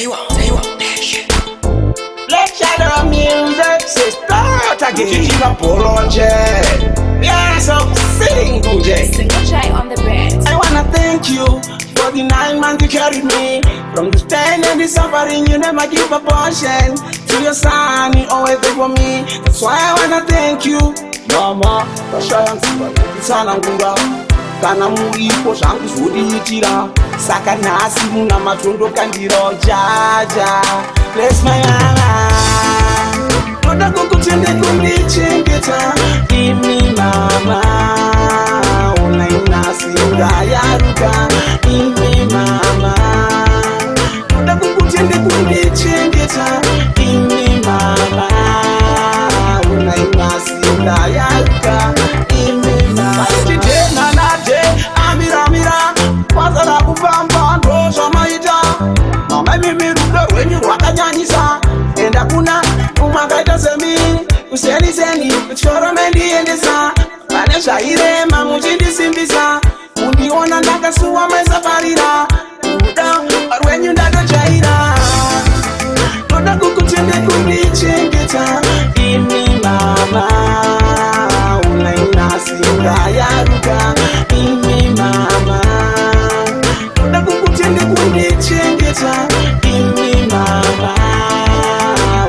Let's shadow music, say start again. Keep up yeah, so sing good. Single J on the bed. I wanna thank you for the 9 months you carried me. From the pain and the suffering, you never give a portion. To your son, you always there for me. That's why I wanna thank you, Mama. Sana ngura kana muripo zvangu zvodiitira saka nhasi muna matondo kandiro jaja. Bless my heart, noda kukutende kundichengeta imi mama. Ona inasi ndayaruka imi mama, noda kukutende kundichengeta imi mama. Ona inasi ndayaruka imi mama. Chitena nate amira kwazara kupamba ndo zvamaita mama. Mimi rudo rwenyu rwakanyanyisa enda kuna umakaita semi kuseniseni kuchoro mendiendesa pane zvairema muchindisimbisa kundiona ndakasuwa maisafarira rudo rwenyu ndatojaira. Noda kukutende kundichengeta imi mama. Una inasi ndayaruka imi mama, noda kukutende kundichengeta imi mama.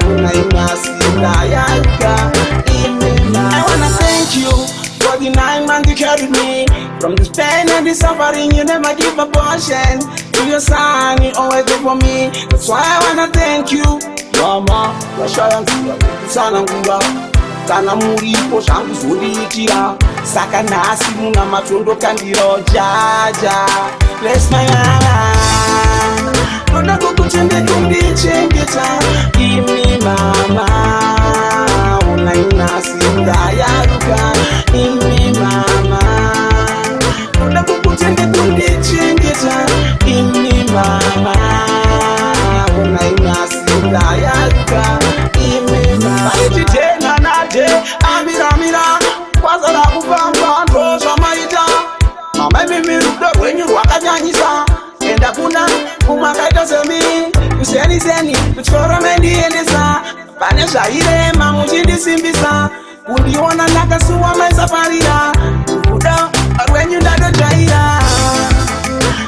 Una inasi ndayaruka imi mama. I wanna thank you for the 9 months you carried me. From this pain and the suffering, you never give a portion. To your son, you always there for me. That's why I wanna thank you, Mama. Sana ngura kana muripo zvangu zvodiitira saka nhasi muna matondo kandiro jaja. Bless my heart, noda kukutende kundichengeta imi mama. Una inasi ndayaruka imi mama, noda kukutende kundichengeta imi mama. Una inasi ndayaruka imi mama. Chitena nate amira kwazara kupamba ndo zvamaita mama. Mimi rudo rwenyu rwakanyanyisa enda kuna umakaita semi kuseniseni kuchoro mendiendesa pane zvairema muchindisimbisa kundiona ndakasuwa maisafarira rudo rwenyu ndatojaira.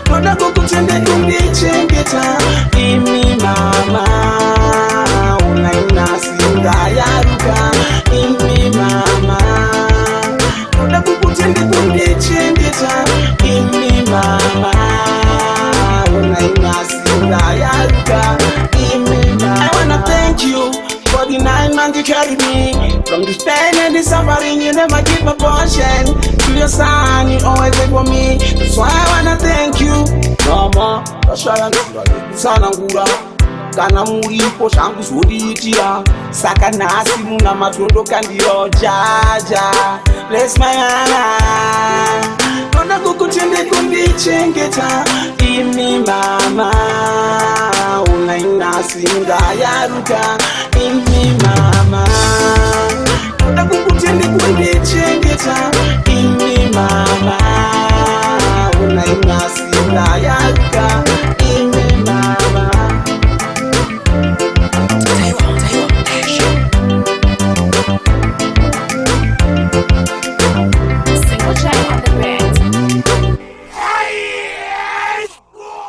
Noda kukutende kundichengeta imi mama. Una inasi ndayaruka imi mama, noda kukutende kundichengeta imi mama. Una inasi ndayaruka imi mama. I wanna thank you for the 9 months you carried me. From this pain and the suffering, you never give a portion. To your son, you always there for me. That's why I wanna thank you, Mama. Sana ngura kana muripo zvangu zvodiitira saka nhasi muna matondo kandiro jaja. Bless my heart, noda kukutende kundichengeta imi mama. Una inasi ndayaruka